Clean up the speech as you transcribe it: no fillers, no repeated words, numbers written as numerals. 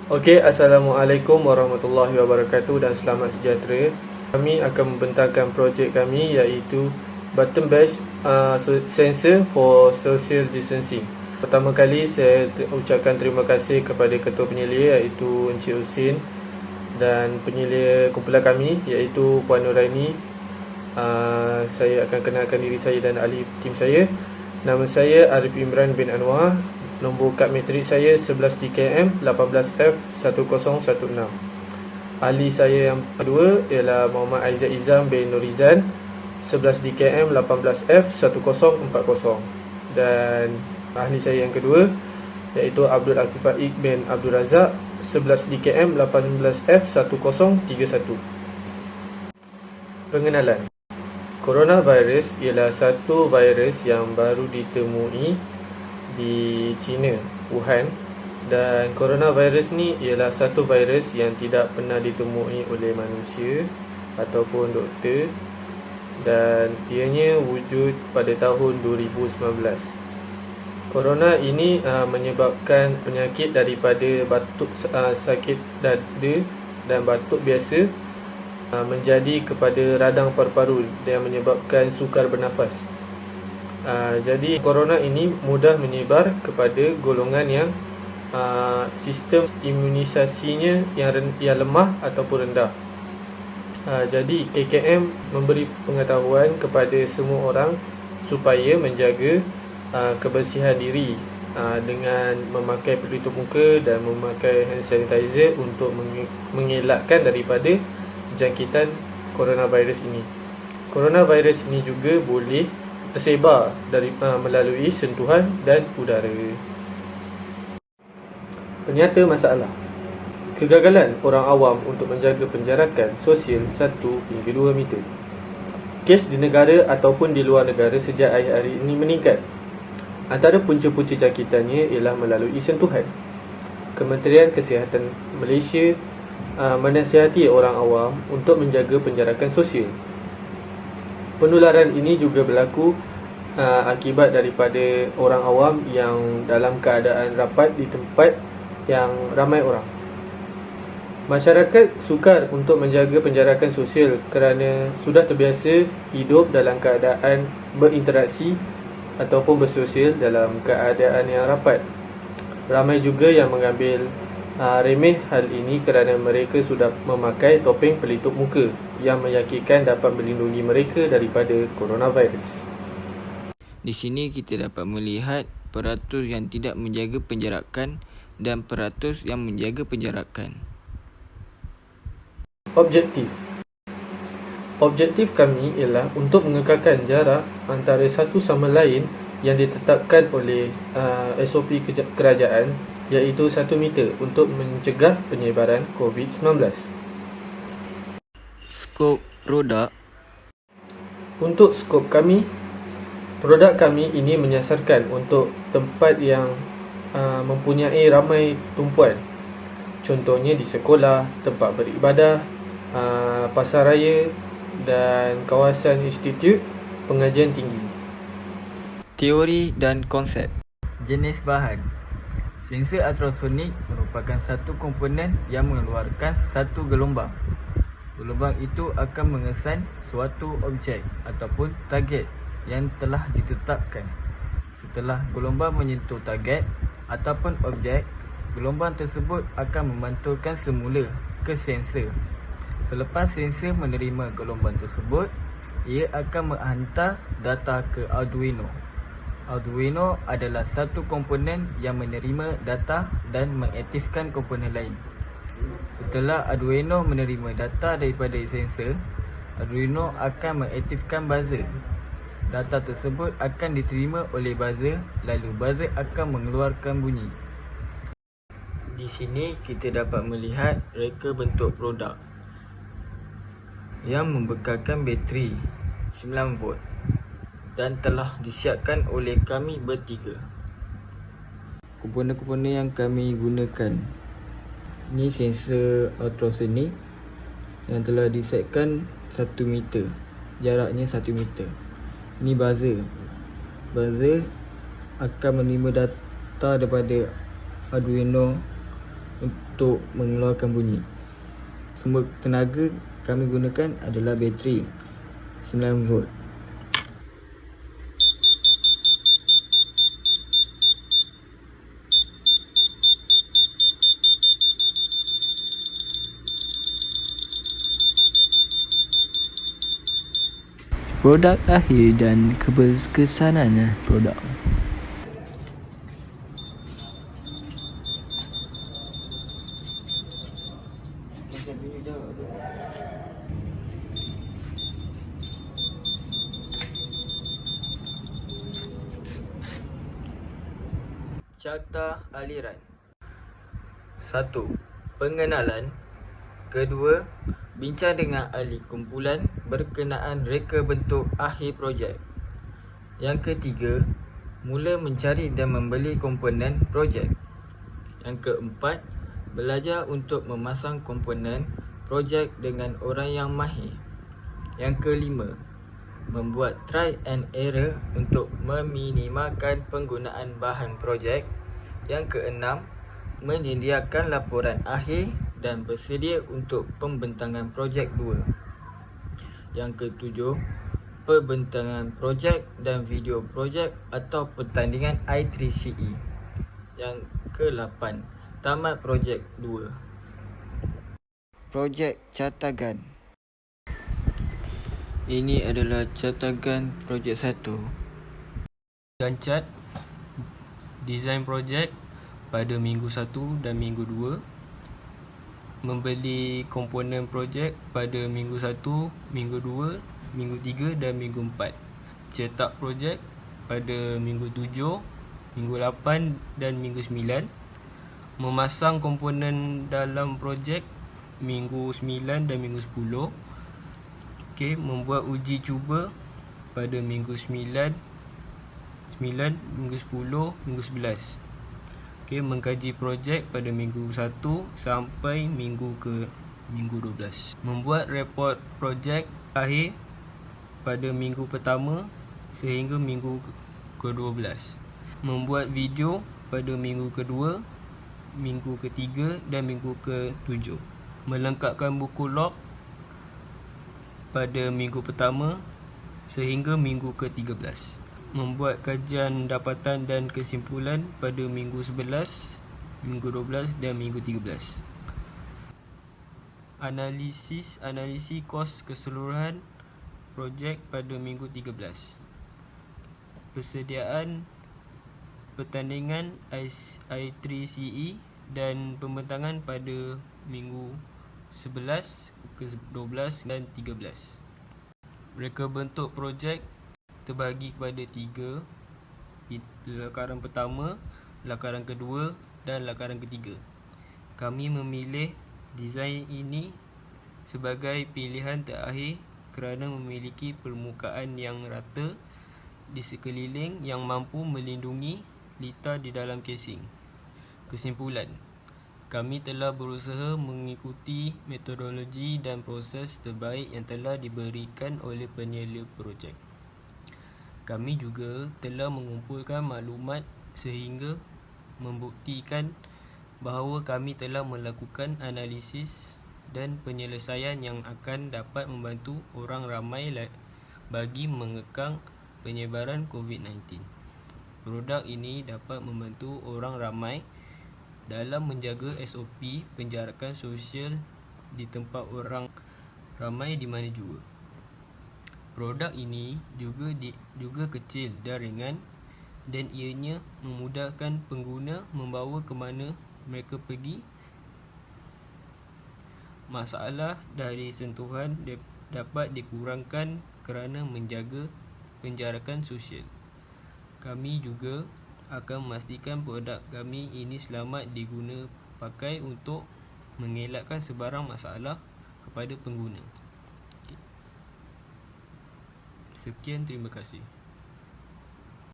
Assalamualaikum warahmatullahi wabarakatuh dan selamat sejahtera. Kami akan membentangkan projek kami iaitu button badge sensor for social distancing. Pertama kali saya ucapkan terima kasih kepada Ketua Penyelia iaitu Encik Husin dan penyelia kumpulan kami iaitu Puan Nuraini. Saya akan kenalkan diri saya dan ahli tim saya. Nama saya Arif Imran bin Anwar. Nombor kad matrik saya 11 DKM 18F1016. Ahli saya yang kedua ialah Muhammad Aizat Izam bin Nurizan 11 DKM 18F1040. Dan ahli saya yang kedua iaitu Abdul Afif Faik bin Abdul Razak 11 DKM 18F1031. Pengenalan. Coronavirus ialah satu virus yang baru ditemui di China, Wuhan, dan coronavirus ni ialah satu virus yang tidak pernah ditemui oleh manusia ataupun doktor, dan ianya wujud pada tahun 2019. Corona ini menyebabkan penyakit daripada batuk, sakit dada dan batuk biasa menjadi kepada radang paru-paru yang menyebabkan sukar bernafas. Jadi corona ini mudah menyebar kepada golongan yang sistem imunisasinya yang lemah ataupun rendah. Jadi KKM memberi pengetahuan kepada semua orang supaya menjaga kebersihan diri dengan memakai pelitup muka dan memakai hand sanitizer untuk mengelakkan daripada jangkitan coronavirus ini. Coronavirus ini juga boleh tersebar melalui sentuhan dan udara. Penyata masalah. Kegagalan orang awam untuk menjaga penjarakan sosial 1 hingga 2 meter. Kes di negara ataupun di luar negara sejak akhir hari ini meningkat. Antara punca-punca jangkitannya ialah melalui sentuhan. Kementerian Kesihatan Malaysia menasihati orang awam untuk menjaga penjarakan sosial. Penularan ini juga berlaku akibat daripada orang awam yang dalam keadaan rapat di tempat yang ramai orang. Masyarakat sukar untuk menjaga penjarakan sosial kerana sudah terbiasa hidup dalam keadaan berinteraksi ataupun bersosial dalam keadaan yang rapat. Ramai juga yang mengambil remeh hal ini kerana mereka sudah memakai topeng pelitup muka yang meyakinkan dapat melindungi mereka daripada coronavirus. Di sini kita dapat melihat peratus yang tidak menjaga penjarakan dan peratus yang menjaga penjarakan. Objektif kami ialah untuk mengekalkan jarak antara satu sama lain yang ditetapkan oleh SOP kerajaan iaitu 1 meter untuk mencegah penyebaran COVID-19. Skop produk. Untuk skop kami, produk kami ini menyasarkan untuk tempat yang mempunyai ramai tumpuan. Contohnya di sekolah, tempat beribadah, pasar raya dan kawasan institut pengajian tinggi. Teori dan konsep. Jenis bahan. Sensor ultrasonik merupakan satu komponen yang mengeluarkan satu gelombang. Gelombang itu akan mengesan suatu objek ataupun target yang telah ditetapkan. Setelah gelombang menyentuh target ataupun objek, gelombang tersebut akan memantulkan semula ke sensor. Selepas sensor menerima gelombang tersebut, ia akan menghantar data ke Arduino. Arduino adalah satu komponen yang menerima data dan mengaktifkan komponen lain. Setelah Arduino menerima data daripada sensor, Arduino akan mengaktifkan buzzer. Data tersebut akan diterima oleh buzzer, lalu buzzer akan mengeluarkan bunyi. Di sini kita dapat melihat reka bentuk produk yang membekalkan bateri 9V dan telah disiapkan oleh kami bertiga. Komponen-komponen yang kami gunakan, ini sensor ultrasonik yang telah disiapkan 1 meter, jaraknya 1 meter. Ini buzzer. Buzzer akan menerima data daripada Arduino untuk mengeluarkan bunyi. Sumber tenaga kami gunakan adalah bateri 9V. Produk akhir dan keberkesanan produk. Carta aliran. 1. Pengenalan. Kedua, bincang dengan ahli kumpulan berkenaan reka bentuk akhir projek. Yang ketiga, mula mencari dan membeli komponen projek. Yang keempat, belajar untuk memasang komponen projek dengan orang yang mahir. Yang kelima, membuat try and error untuk meminimalkan penggunaan bahan projek. Yang keenam, menyediakan laporan akhir dan bersedia untuk pembentangan projek 2. Yang ketujuh, pembentangan projek dan video projek atau pertandingan I3CE. Yang ke-8, tamat projek 2. Projek catagan. Ini adalah catagan projek 1. Gancat design projek pada minggu 1 dan minggu 2. Membeli komponen projek pada minggu 1, minggu 2, minggu 3 dan minggu 4. Cetak projek pada minggu 7, minggu 8 dan minggu 9. Memasang komponen dalam projek minggu 9 dan minggu 10. Membuat uji cuba pada minggu 9, minggu 10, minggu 11. Mengkaji projek pada minggu 1 sampai minggu 12. Membuat report projek akhir pada minggu pertama sehingga minggu ke-12. Membuat video pada minggu kedua, minggu ketiga dan minggu ke-7. Melengkapkan buku log pada minggu pertama sehingga minggu ke-13. Membuat kajian dapatan dan kesimpulan pada minggu 11, minggu 12 dan minggu 13. Analisis kos keseluruhan projek pada minggu 13. Persediaan pertandingan I3CE dan pembentangan pada minggu 11, ke-12 dan 13. Reka bentuk projek terbagi kepada 3. Lakaran pertama, lakaran kedua dan lakaran ketiga. Kami memilih desain ini sebagai pilihan terakhir kerana memiliki permukaan yang rata di sekeliling yang mampu melindungi litar di dalam casing. Kesimpulan, kami telah berusaha mengikuti metodologi dan proses terbaik yang telah diberikan oleh penyela projek. Kami juga telah mengumpulkan maklumat sehingga membuktikan bahawa kami telah melakukan analisis dan penyelesaian yang akan dapat membantu orang ramai bagi mengekang penyebaran COVID-19. Produk ini dapat membantu orang ramai dalam menjaga SOP penjarakan sosial di tempat orang ramai di mana jua. Produk ini juga kecil dan ringan dan ianya memudahkan pengguna membawa ke mana mereka pergi. Masalah dari sentuhan dapat dikurangkan kerana menjaga penjarakan sosial. Kami juga akan memastikan produk kami ini selamat diguna pakai untuk mengelakkan sebarang masalah kepada pengguna. Sekian, terima kasih.